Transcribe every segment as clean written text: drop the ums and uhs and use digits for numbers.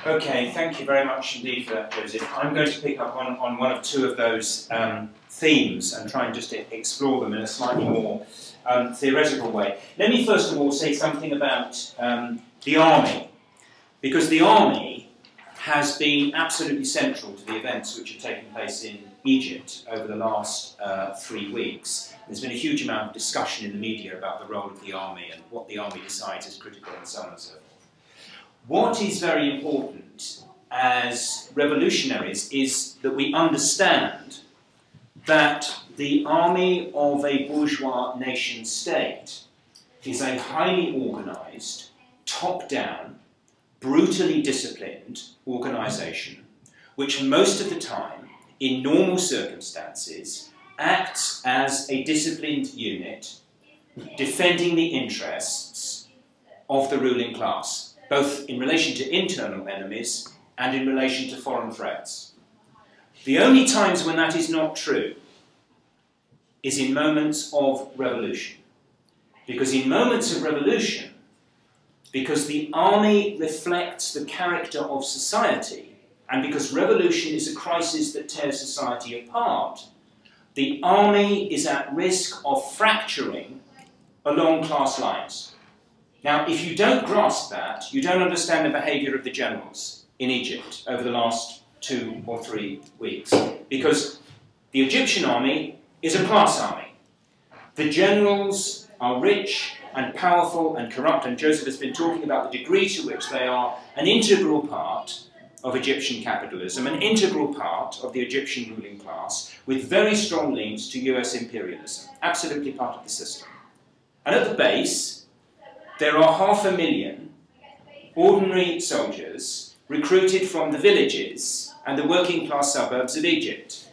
Okay, thank you very much indeed for that, Joseph. I'm going to pick up on one of two of those themes and try and just explore them in a slightly more theoretical way. Let me first of all say something about the army, because the army has been absolutely central to the events which have taken place in Egypt over the last 3 weeks. There's been a huge amount of discussion in the media about the role of the army and what the army decides is critical and so on and so forth. What is very important as revolutionaries is that we understand that the army of a bourgeois nation state is a highly organised, top-down, brutally disciplined organisation which most of the time, in normal circumstances, acts as a disciplined unit defending the interests of the ruling class, both in relation to internal enemies and in relation to foreign threats. The only times when that is not true is in moments of revolution. Because in moments of revolution, because the army reflects the character of society, and because revolution is a crisis that tears society apart, the army is at risk of fracturing along class lines. Now, if you don't grasp that, you don't understand the behaviour of the generals in Egypt over the last 2 or 3 weeks. Because the Egyptian army is a class army. The generals are rich and powerful and corrupt, and Joseph has been talking about the degree to which they are an integral part of Egyptian capitalism, an integral part of the Egyptian ruling class, with very strong links to US imperialism, absolutely part of the system. And at the base, there are 500,000 ordinary soldiers recruited from the villages and the working class suburbs of Egypt.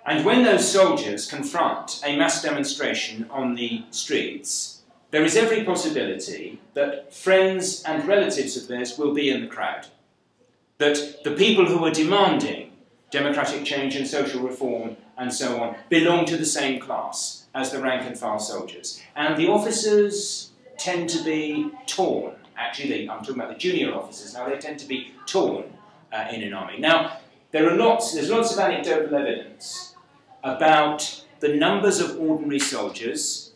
And when those soldiers confront a mass demonstration on the streets, there is every possibility that friends and relatives of theirs will be in the crowd. That the people who are demanding democratic change and social reform and so on belong to the same class as the rank and file soldiers. And the officers tend to be torn. Actually, I'm talking about the junior officers now, they tend to be torn in an army. Now, there's lots of anecdotal evidence about the numbers of ordinary soldiers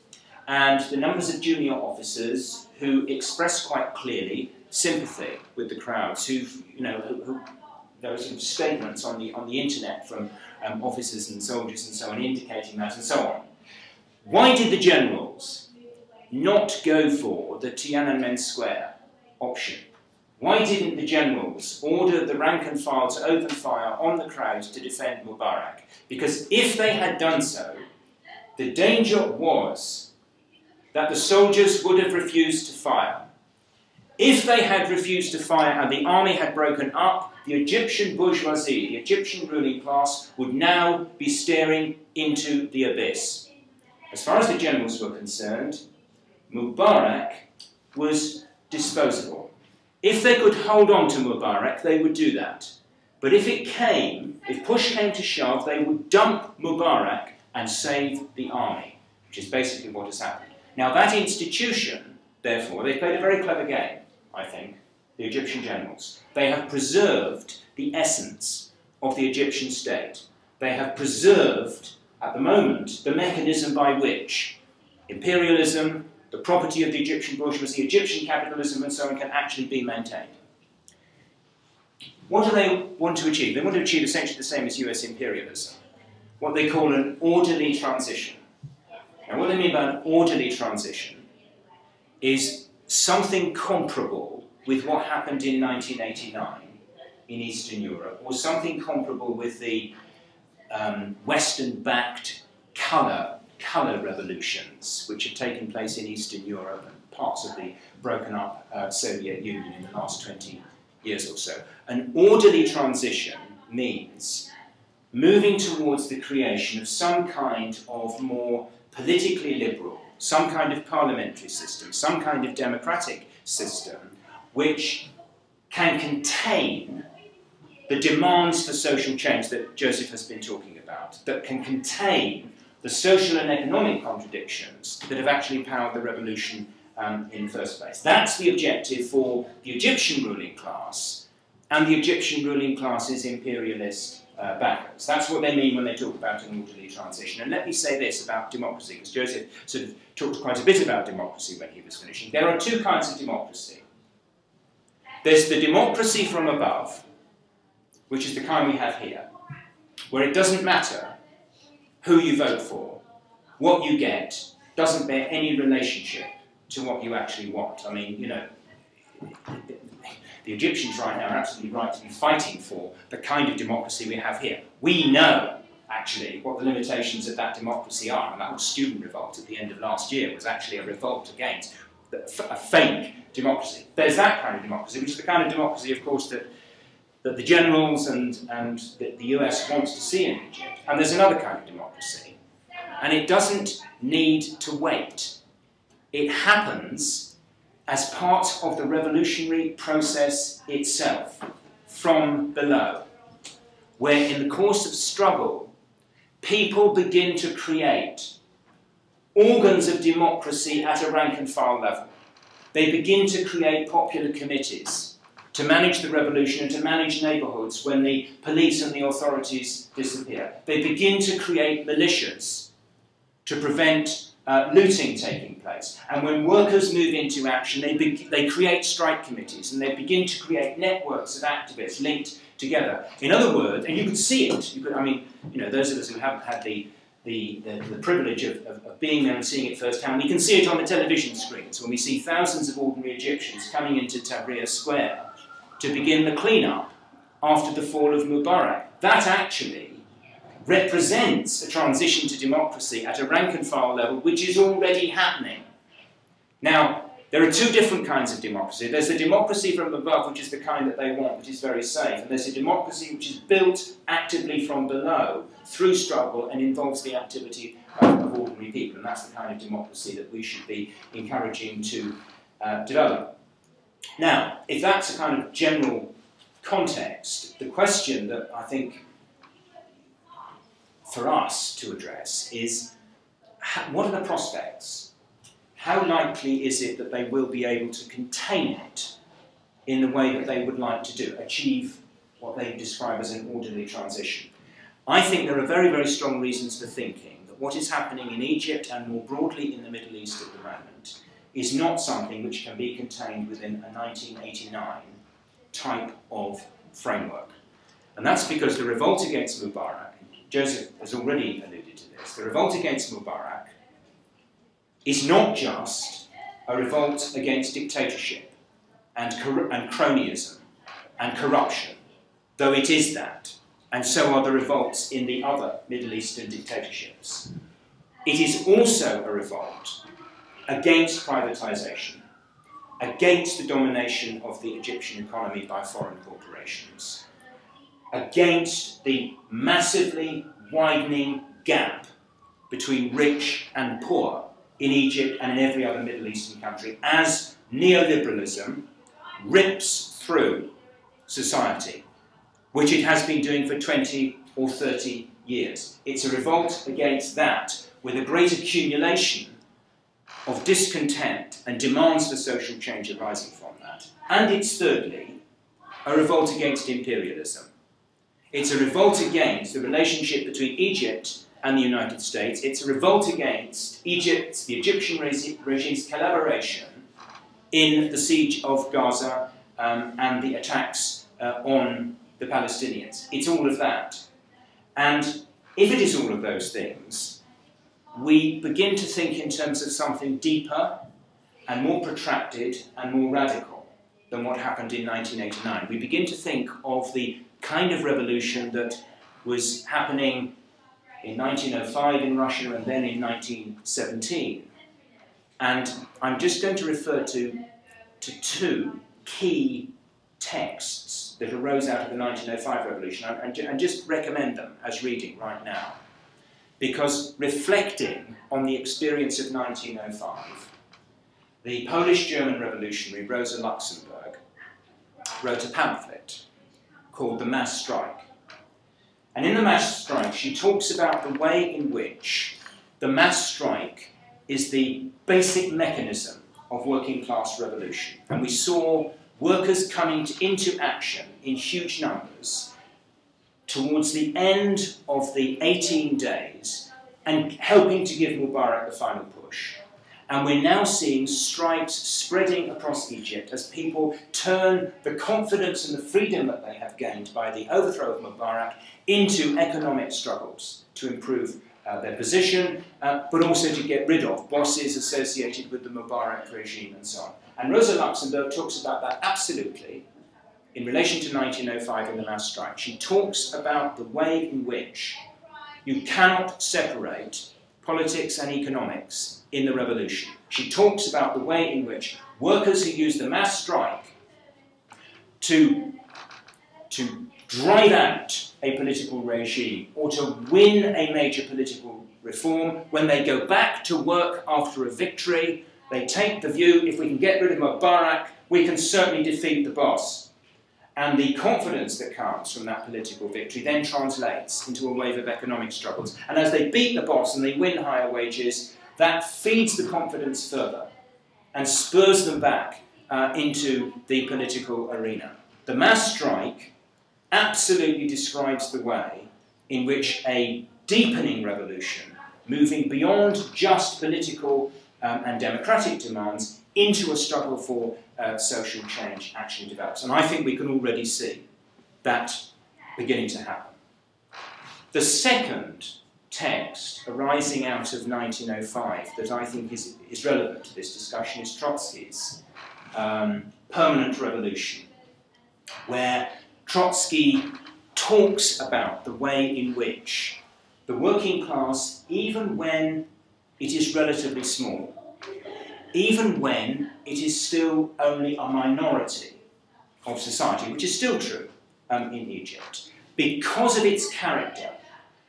and the numbers of junior officers who express quite clearly sympathy with the crowds, there are sort of statements on the internet from officers and soldiers and so on indicating that and so on. Why did the generals not go for the Tiananmen Square option? Why didn't the generals order the rank and file to open fire on the crowd to defend Mubarak? Because if they had done so, the danger was that the soldiers would have refused to fire. If they had refused to fire and the army had broken up, the Egyptian bourgeoisie, the Egyptian ruling class, would now be staring into the abyss. As far as the generals were concerned, Mubarak was disposable. If they could hold on to Mubarak, they would do that. But if push came to shove, they would dump Mubarak and save the army, which is basically what has happened. Now that institution, therefore, they played a very clever game, I think, the Egyptian generals. They have preserved the essence of the Egyptian state. They have preserved, at the moment, the mechanism by which imperialism, the property of the Egyptian bourgeoisie, Egyptian capitalism and so on can actually be maintained. What do they want to achieve? They want to achieve essentially the same as US imperialism, what they call an orderly transition. Now what they mean by an orderly transition is something comparable with what happened in 1989 in Eastern Europe, or something comparable with the Western-backed colour revolutions which had taken place in Eastern Europe and parts of the broken up Soviet Union in the last 20 years or so. An orderly transition means moving towards the creation of some kind of more politically liberal, some kind of parliamentary system, some kind of democratic system which can contain the demands for social change that Joseph has been talking about, that can contain the social and economic contradictions that have actually powered the revolution in the first place. That's the objective for the Egyptian ruling class, and the Egyptian ruling class's imperialist backers. That's what they mean when they talk about an orderly transition. And let me say this about democracy, because Joseph sort of talked quite a bit about democracy when he was finishing. There are two kinds of democracy. There's the democracy from above, which is the kind we have here, where it doesn't matter who you vote for, what you get, doesn't bear any relationship to what you actually want. I mean, you know, the Egyptians right now are absolutely right to be fighting for the kind of democracy we have here. We know, actually, what the limitations of that democracy are, and that whole student revolt at the end of last year was actually a revolt against a fake democracy. There's that kind of democracy, which is the kind of democracy, of course, that the generals and the US wants to see in Egypt. And there's another kind of democracy, and it doesn't need to wait. It happens as part of the revolutionary process itself, from below, where in the course of struggle, people begin to create organs of democracy at a rank and file level. They begin to create popular committees to manage the revolution and to manage neighbourhoods when the police and the authorities disappear. They begin to create militias to prevent looting taking place. And when workers move into action, they create strike committees, and they begin to create networks of activists linked together. In other words, and you could see it, I mean, you know, those of us who haven't had the privilege of being there and seeing it firsthand, we can see it on the television screens when we see thousands of ordinary Egyptians coming into Tahrir Square to begin the clean-up after the fall of Mubarak. That actually represents a transition to democracy at a rank-and-file level, which is already happening. Now, there are two different kinds of democracy. There's the democracy from above, which is the kind that they want, which is very safe. And there's a democracy which is built actively from below, through struggle, and involves the activity of ordinary people. And that's the kind of democracy that we should be encouraging to develop. Now, if that's a kind of general context, the question that I think for us to address is, what are the prospects? How likely is it that they will be able to contain it in the way that they would like to do, achieve what they describe as an orderly transition? I think there are very, very strong reasons for thinking that what is happening in Egypt and more broadly in the Middle East at the moment is not something which can be contained within a 1989 type of framework. And that's because the revolt against Mubarak, Joseph has already alluded to this, the revolt against Mubarak is not just a revolt against dictatorship and cronyism and corruption, though it is that, and so are the revolts in the other Middle Eastern dictatorships. It is also a revolt against privatization, against the domination of the Egyptian economy by foreign corporations, against the massively widening gap between rich and poor in Egypt and in every other Middle Eastern country as neoliberalism rips through society, which it has been doing for 20 or 30 years. It's a revolt against that with a great accumulation of discontent and demands for social change arising from that. And it's thirdly, a revolt against imperialism. It's a revolt against the relationship between Egypt and the United States. It's a revolt against the Egyptian regime's collaboration in the siege of Gaza and the attacks on the Palestinians. It's all of that. And if it is all of those things, we begin to think in terms of something deeper and more protracted and more radical than what happened in 1989. We begin to think of the kind of revolution that was happening in 1905 in Russia and then in 1917. And I'm just going to refer to two key texts that arose out of the 1905 revolution and just recommend them as reading right now. Because reflecting on the experience of 1905, the Polish-German revolutionary Rosa Luxembourg wrote a pamphlet called The Mass Strike. And in The Mass Strike, she talks about the way in which the mass strike is the basic mechanism of working class revolution. And we saw workers coming into action in huge numbers towards the end of the 18 days and helping to give Mubarak the final push. And we're now seeing strikes spreading across Egypt as people turn the confidence and the freedom that they have gained by the overthrow of Mubarak into economic struggles to improve their position, but also to get rid of bosses associated with the Mubarak regime and so on. And Rosa Luxembourg talks about that absolutely in relation to 1905 and the mass strike. She talks about the way in which you cannot separate politics and economics in the revolution. She talks about the way in which workers who use the mass strike to drive out a political regime or to win a major political reform, when they go back to work after a victory, they take the view, if we can get rid of Mubarak, we can certainly defeat the boss. And the confidence that comes from that political victory then translates into a wave of economic struggles. And as they beat the boss and they win higher wages, that feeds the confidence further and spurs them back into the political arena. The mass strike absolutely describes the way in which a deepening revolution, moving beyond just political and democratic demands into a struggle for social change, actually develops. And I think we can already see that beginning to happen. The second text arising out of 1905 that I think is relevant to this discussion is Trotsky's Permanent Revolution, where Trotsky talks about the way in which the working class, even when it is relatively small, even when it is still only a minority of society, which is still true in Egypt, because of its character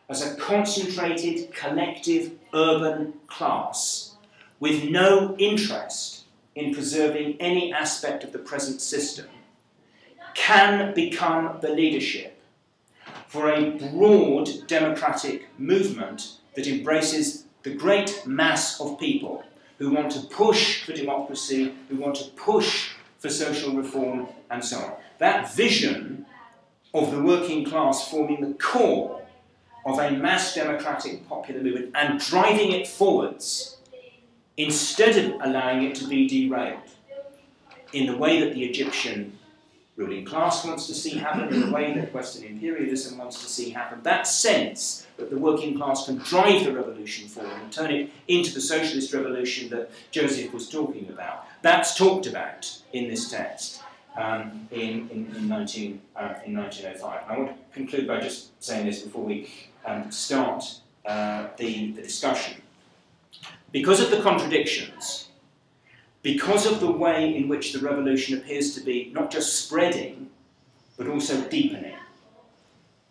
as a concentrated, collective, urban class with no interest in preserving any aspect of the present system, can become the leadership for a broad democratic movement that embraces the great mass of people who want to push for democracy, who want to push for social reform, and so on. That vision of the working class forming the core of a mass democratic popular movement and driving it forwards, instead of allowing it to be derailed in the way that the Egyptian ruling class wants to see happen, in the way that Western imperialism wants to see happen, that sense that the working class can drive the revolution forward and turn it into the socialist revolution that Joseph was talking about, that's talked about in this text in 1905. And I want to conclude by just saying this before we start the discussion. Because of the contradictions, because of the way in which the revolution appears to be not just spreading, but also deepening,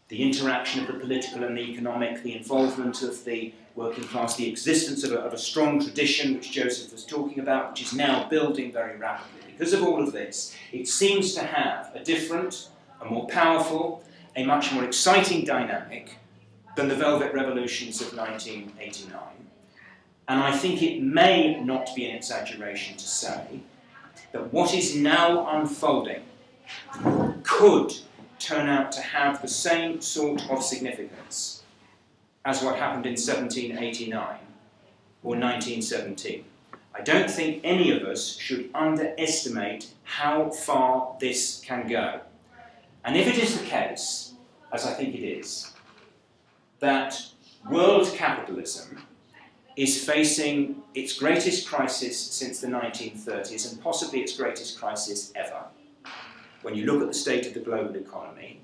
the interaction of the political and the economic, the involvement of the working class, the existence of a strong tradition, which Joseph was talking about, which is now building very rapidly. Because of all of this, it seems to have a different, a more powerful, a much more exciting dynamic than the Velvet Revolutions of 1989. And I think it may not be an exaggeration to say that what is now unfolding could turn out to have the same sort of significance as what happened in 1789 or 1917. I don't think any of us should underestimate how far this can go. And if it is the case, as I think it is, that world capitalism is facing its greatest crisis since the 1930s, and possibly its greatest crisis ever. When you look at the state of the global economy,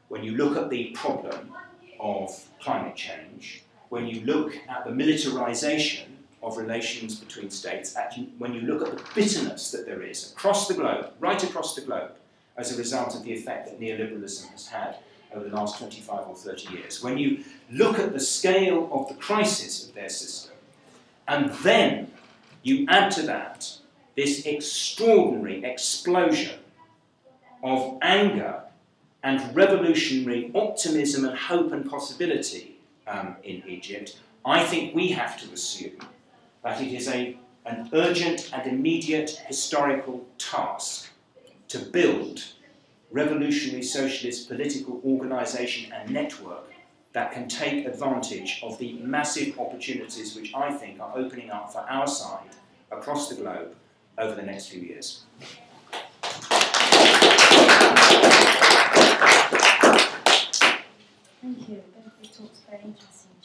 when you look at the problem of climate change, when you look at the militarization of relations between states, when you look at the bitterness that there is across the globe, right across the globe, as a result of the effect that neoliberalism has had over the last 25 or 30 years, when you look at the scale of the crisis of their system, and then you add to that this extraordinary explosion of anger and revolutionary optimism and hope and possibility in Egypt, I think we have to assume that it is a an urgent and immediate historical task to build revolutionary socialist political organisation and network that can take advantage of the massive opportunities which I think are opening up for our side across the globe over the next few years. Thank you. Both of your talks are very interesting.